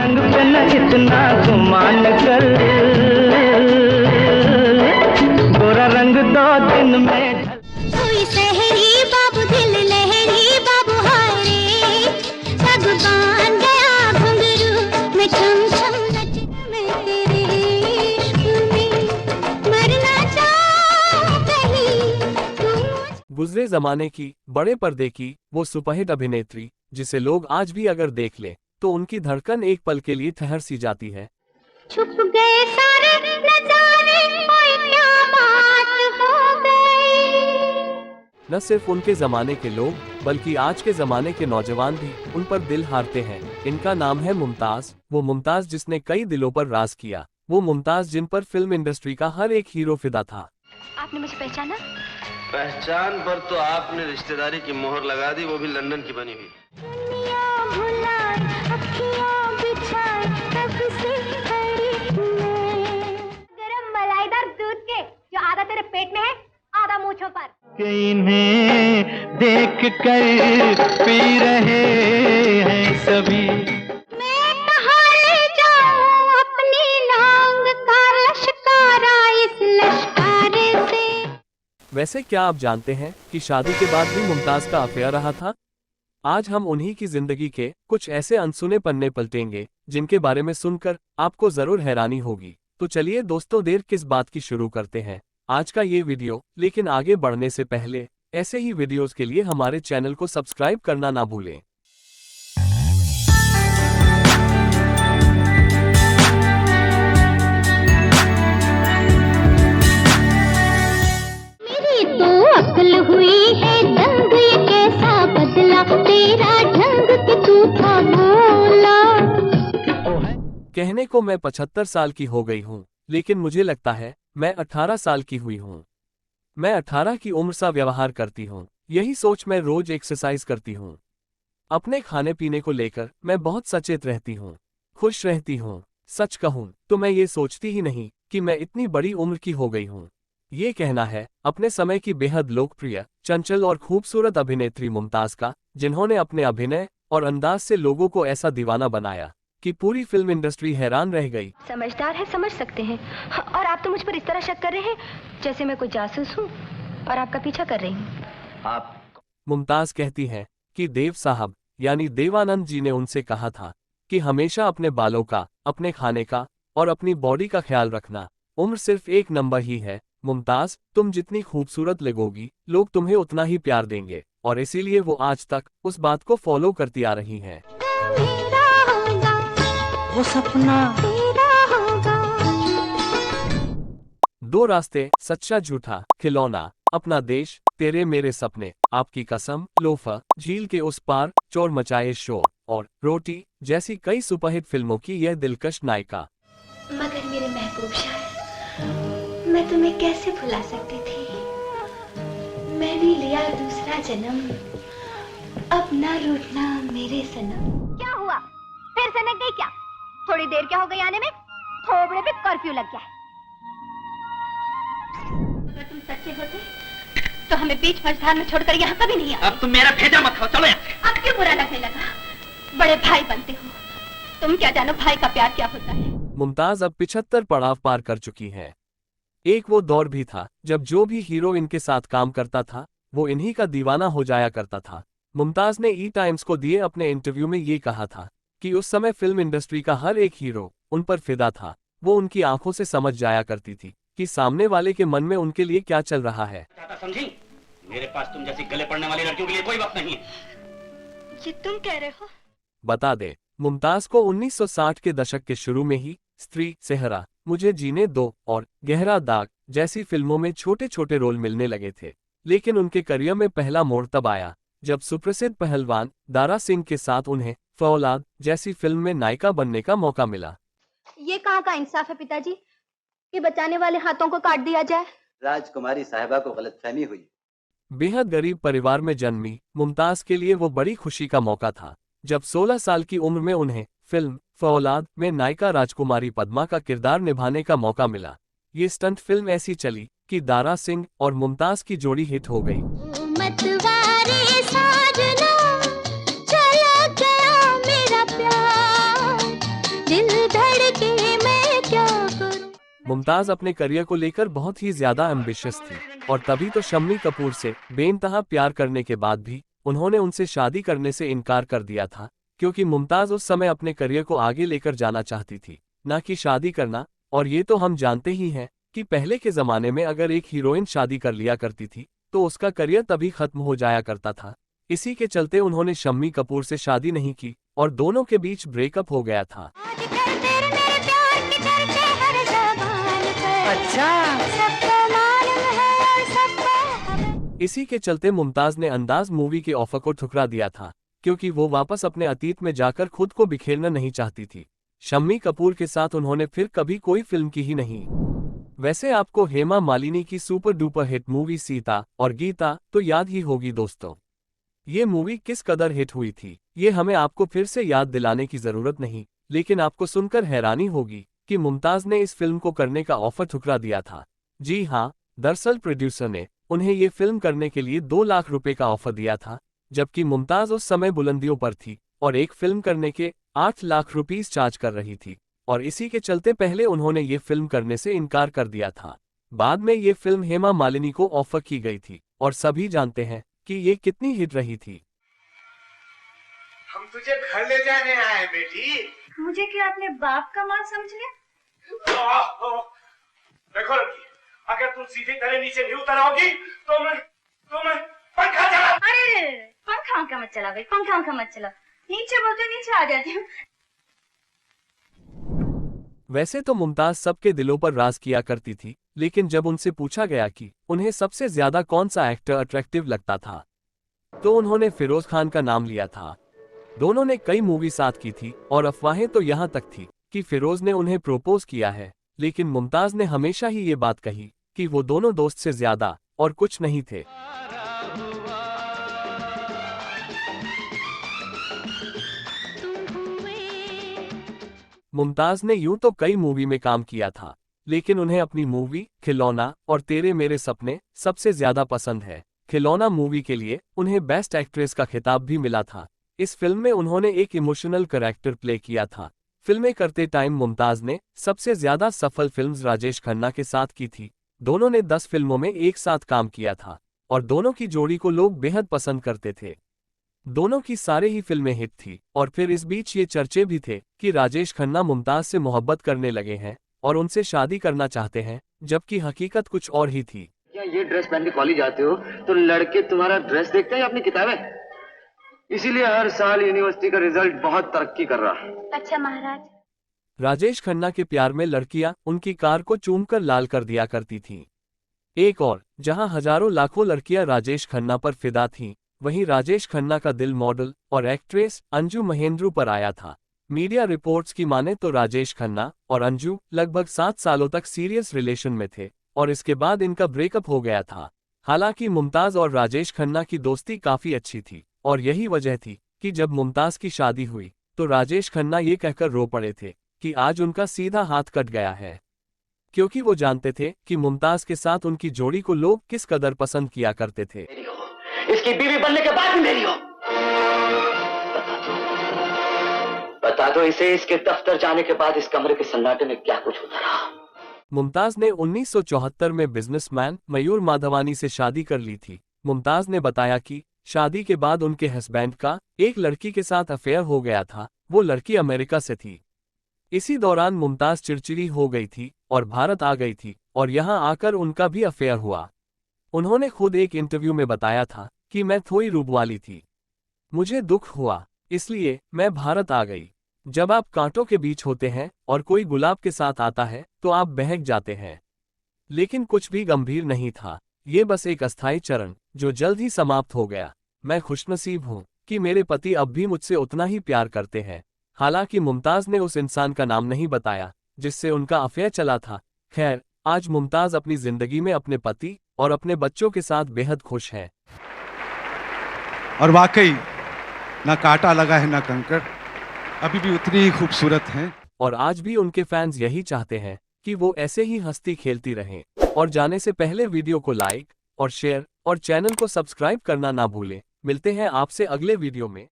रंग पे न इतना गुमान कर, गोरा रंग 2 दिन में ढल। कोई शहरी बाबू दिल लहरी बाबू हारे, सब बांध गया घुंघरू में छम छम नच, मैं तेरे इश्क में मरना चाहूं कहीं तू। गुजरे जमाने की बड़े पर्दे की वो सुपरहिट अभिनेत्री जिसे लोग आज भी अगर देख ले तो उनकी धड़कन एक पल के लिए ठहर सी जाती है। छुप गए सारे नजारे, कोई क्या बात हो गई। न सिर्फ उनके जमाने के लोग बल्कि आज के जमाने के नौजवान भी उन पर दिल हारते हैं। इनका नाम है मुमताज, वो मुमताज जिसने कई दिलों पर राज किया, वो मुमताज जिन पर फिल्म इंडस्ट्री का हर एक हीरो फिदा था। आपने मुझे पहचाना? पहचान पर तो आपने रिश्तेदारी की मोहर लगा दी, वो भी लंदन की बनी हुई। गरम मलाईदार दूध के जो आधा तेरे पेट में है आधा मूंछों पर। कि इन्हें देख कर पी रहे हैं सभी। मैं कहाँ ले जाऊं अपनी नांग का लश्कारा इस लश्कारे से। वैसे क्या आप जानते हैं कि शादी के बाद भी मुमताज का अफेयर रहा था? आज हम उन्हीं की जिंदगी के कुछ ऐसे अनसुने पन्ने पलटेंगे जिनके बारे में सुनकर आपको जरूर हैरानी होगी। तो चलिए दोस्तों, देर किस बात की, शुरू करते हैं आज का ये वीडियो। लेकिन आगे बढ़ने से पहले ऐसे ही वीडियोस के लिए हमारे चैनल को सब्सक्राइब करना ना भूलें। मेरी तो अक्ल हुई है दंग, ये कैसा बदला तेरा ढंग कि तू था भोला। कहने को मैं 75 साल की हो गई हूँ, लेकिन मुझे लगता है मैं 18 साल की हुई हूँ। मैं 18 की उम्र सा व्यवहार करती हूँ, यही सोच मैं रोज एक्सरसाइज करती हूँ। अपने खाने पीने को लेकर मैं बहुत सचेत रहती हूँ, खुश रहती हूँ। सच कहूँ तो मैं ये सोचती ही नहीं कि मैं इतनी बड़ी उम्र की हो गई हूँ। ये कहना है अपने समय की बेहद लोकप्रिय, चंचल और खूबसूरत अभिनेत्री मुमताज का, जिन्होंने अपने अभिनय और अंदाज से लोगों को ऐसा दीवाना बनाया कि पूरी फिल्म इंडस्ट्री हैरान रह गई। समझदार है, समझ सकते हैं। और आप तो मुझ पर इस तरह शक कर रहे हैं जैसे मैं कोई जासूस हूँ और आपका पीछा कर रही हूँ। आप मुमताज कहती है कि देव साहब यानी देवानंद जी ने उनसे कहा था कि हमेशा अपने बालों का, अपने खाने का और अपनी बॉडी का ख्याल रखना। उम्र सिर्फ एक नंबर ही है मुमताज, तुम जितनी खूबसूरत लगोगी लोग तुम्हें उतना ही प्यार देंगे। और इसीलिए वो आज तक उस बात को फॉलो करती आ रही हैं। वो सपना तेरा होगा। 2 रास्ते, सच्चा झूठा, खिलौना, अपना देश, तेरे मेरे सपने, आपकी कसम, लोफर, झील के उस पार, चोर मचाए शोर और रोटी जैसी कई सुपरहिट फिल्मों की यह दिलकश नायिका। मगर मेरे महबूब शायर, मैं तुम्हें कैसे भुला सकती थी। मैंने लिया दूसरा जन्म, अब ना रूठना मेरे सनम। क्या हुआ, फिर सनक गई क्या? थोड़ी देर क्या हो गई आने में? थोबड़े पे कर्फ्यू लग गया है। अगर तुम सच्चे होते तो हमें बीच मझधार में छोड़कर यहाँ कभी नहीं आते। अब तुम मेरा भेजा मत खाओ, चलो यहाँ से। अब क्यों बुरा लगने लगा? बड़े भाई बनते हो, तुम क्या जानो भाई का प्यार क्या होता है। मुमताज अब 75 पड़ाव पार कर चुकी हैं। एक वो दौर भी था जब जो भी हीरो इनके साथ काम करता था वो इन्हीं का दीवाना हो जाया करता था। मुमताज ने ई टाइम्स को दिए अपने इंटरव्यू में ये कहा था कि उस समय फिल्म इंडस्ट्री का हर एक हीरो उन पर फिदा था। वो उनकी आंखों से समझ जाया करती थी कि सामने वाले के मन में उनके लिए क्या चल रहा है। समझी, मेरे पास तुम जैसी गले पड़ने वाली लड़कियों के लिए कोई वक्त नहीं है। ये तुम कह रहे हो? बता दे, मुमताज को 1960 के दशक के शुरू में ही स्त्री, सेहरा, मुझे जीने दो और गहरा दाग जैसी फिल्मों में छोटे छोटे रोल मिलने लगे थे। लेकिन उनके करियर में पहला मोड़ तब आया जब सुप्रसिद्ध पहलवान दारा सिंह के साथ उन्हें फौलाद जैसी फिल्म में नायिका बनने का मौका मिला। ये कहाँ का इंसाफ है पिताजी कि बचाने वाले हाथों को काट दिया जाए? राजकुमारी साहिबा को गलतफहमी हुई। बेहद गरीब परिवार में जन्मी मुमताज के लिए वो बड़ी खुशी का मौका था जब 16 साल की उम्र में उन्हें फिल्म फौलाद में नायिका राजकुमारी पद्मा का किरदार निभाने का मौका मिला। ये स्टंट फिल्म ऐसी चली कि दारा सिंह और मुमताज की जोड़ी हिट हो गई। मतवारे साजना, चला गया मेरा प्यार, दिल धड़के मैं क्या करूं। मुमताज अपने करियर को लेकर बहुत ही ज्यादा एम्बिशियस थी और तभी तो शम्मी कपूर से बेइंतहा प्यार करने के बाद भी उन्होंने उनसे शादी करने से इनकार कर दिया था, क्योंकि मुमताज उस समय अपने करियर को आगे लेकर जाना चाहती थी, ना कि शादी करना। और ये तो हम जानते ही हैं कि पहले के जमाने में अगर एक हीरोइन शादी कर लिया करती थी तो उसका करियर तभी खत्म हो जाया करता था। इसी के चलते उन्होंने शम्मी कपूर से शादी नहीं की और दोनों के बीच ब्रेकअप हो गया था। आजकल तेरे मेरे प्यार के चर्चे हर ज़बान पर। अच्छा। सबको मालूम है और सबको खबर। इसी के चलते मुमताज ने अंदाज मूवी के ऑफर को ठुकरा दिया था, क्योंकि वो वापस अपने अतीत में जाकर खुद को बिखेरना नहीं चाहती थी। शम्मी कपूर के साथ उन्होंने फिर कभी कोई फिल्म की ही नहीं। वैसे आपको हेमा मालिनी की super duper hit movie Sita और गीता तो याद ही होगी दोस्तों। ये मूवी किस कदर हिट हुई थी ये हमें आपको फिर से याद दिलाने की जरूरत नहीं, लेकिन आपको सुनकर हैरानी होगी कि मुमताज ने इस फिल्म को करने का ऑफर ठुकरा दिया था। जी हाँ, दरअसल प्रोड्यूसर ने उन्हें ये फिल्म करने के लिए 2 लाख रुपए का ऑफर दिया था, जबकि मुमताज उस समय बुलंदियों पर थी और एक फिल्म करने के 8 लाख रुपीस चार्ज कर रही थी। और इसी के चलते पहले उन्होंने ये फिल्म करने से इनकार कर दिया था। बाद में ये फिल्म हेमा मालिनी को ऑफर की गई थी और सभी जानते हैं कि ये कितनी हिट रही थी। हम तुझे घर ले जाने आए बेटी। मुझे क्या अपने बाप का माल समझ लिया? देखो लड़की, अगर तुम सीधी तरह नीचे नहीं उतर आओगी तो मैं पंखा चला। अरे पंखा मत चला भाई, पंखा मत चला। नीचे बोलते नीचे आ जाती हूँ। वैसे तो मुमताज सबके दिलों पर राज किया करती थी, लेकिन जब उनसे पूछा गया कि उन्हें सबसे ज्यादा कौन सा एक्टर अट्रैक्टिव लगता था तो उन्होंने फिरोज खान का नाम लिया था। दोनों ने कई मूवी साथ की थी और अफवाहें तो यहाँ तक थी कि फिरोज ने उन्हें प्रपोज किया है, लेकिन मुमताज ने हमेशा ही ये बात कही कि वो दोनों दोस्त से ज्यादा और कुछ नहीं थे। मुमताज ने यूं तो कई मूवी में काम किया था, लेकिन उन्हें अपनी मूवी खिलौना और तेरे मेरे सपने सबसे ज्यादा पसंद है। खिलौना मूवी के लिए उन्हें बेस्ट एक्ट्रेस का खिताब भी मिला था। इस फिल्म में उन्होंने एक इमोशनल कैरेक्टर प्ले किया था। फिल्में करते टाइम मुमताज ने सबसे ज्यादा सफल फिल्म्स राजेश खन्ना के साथ की थी। दोनों ने 10 फिल्मों में एक साथ काम किया था और दोनों की जोड़ी को लोग बेहद पसंद करते थे। दोनों की सारे ही फिल्में हिट थी और फिर इस बीच ये चर्चे भी थे कि राजेश खन्ना मुमताज से मोहब्बत करने लगे हैं और उनसे शादी करना चाहते हैं, जबकि हकीकत कुछ और ही थी। क्या ये ड्रेस पहन के कॉलेज आते हो तो लड़के तुम्हारा ड्रेस देखते हैं या अपनी किताबें? इसीलिए हर साल यूनिवर्सिटी का रिजल्ट बहुत तरक्की कर रहा है। अच्छा महाराज। राजेश खन्ना के प्यार में लड़कियां उनकी कार को चूमकर लाल कर दिया करती थीं। एक और जहां हजारों लाखों लड़कियां राजेश खन्ना पर फिदा थीं, वहीं राजेश खन्ना का दिल मॉडल और एक्ट्रेस अंजू महेंद्रू पर आया था। मीडिया रिपोर्ट्स की माने तो राजेश खन्ना और अंजू लगभग 7 सालों तक सीरियस रिलेशन में थे और इसके बाद इनका ब्रेकअप हो गया था। हालांकि मुमताज और राजेश खन्ना की दोस्ती काफी अच्छी थी और यही वजह थी कि जब मुमताज की शादी हुई तो राजेश खन्ना ये कहकर रो पड़े थे कि आज उनका सीधा हाथ कट गया है, क्योंकि वो जानते थे कि मुमताज के साथ उनकी जोड़ी को लोग किस कदर पसंद किया करते थे। इसकी बीवी बनने के बाद भी मेरी हो। बता दो इसे इसके दफ्तर जाने के बाद इस कमरे के सन्नाटे में क्या कुछ होता रहा। मुमताज ने 1974 में बिजनेसमैन मयूर माधवानी से शादी कर ली थी। मुमताज ने बताया कि शादी के बाद उनके हस्बैंड का एक लड़की के साथ अफेयर हो गया था। वो लड़की अमेरिका से थी। इसी दौरान मुमताज चिड़चिड़ी हो गई थी और भारत आ गई थी और यहाँ आकर उनका भी अफेयर हुआ। उन्होंने खुद एक इंटरव्यू में बताया था कि मैं थोड़ी रूपवाली थी, मुझे दुख हुआ, इसलिए मैं भारत आ गई। जब आप कांटों के बीच होते हैं और कोई गुलाब के साथ आता है तो आप बहक जाते हैं, लेकिन कुछ भी गंभीर नहीं था। ये बस एक अस्थायी चरण जो जल्द ही समाप्त हो गया। मैं खुशनसीब हूँ कि मेरे पति अब भी मुझसे उतना ही प्यार करते हैं। हालांकि मुमताज ने उस इंसान का नाम नहीं बताया जिससे उनका अफेयर चला था। खैर, आज मुमताज अपनी जिंदगी में अपने पति और अपने बच्चों के साथ बेहद खुश हैं। और वाकई ना कांटा लगा है ना कंकड़, अभी भी उतनी ही खूबसूरत हैं। और आज भी उनके फैंस यही चाहते हैं कि वो ऐसे ही हंसती खेलती रहें। और जाने से पहले वीडियो को लाइक और शेयर और चैनल को सब्सक्राइब करना ना भूलें। मिलते हैं आपसे अगले वीडियो में।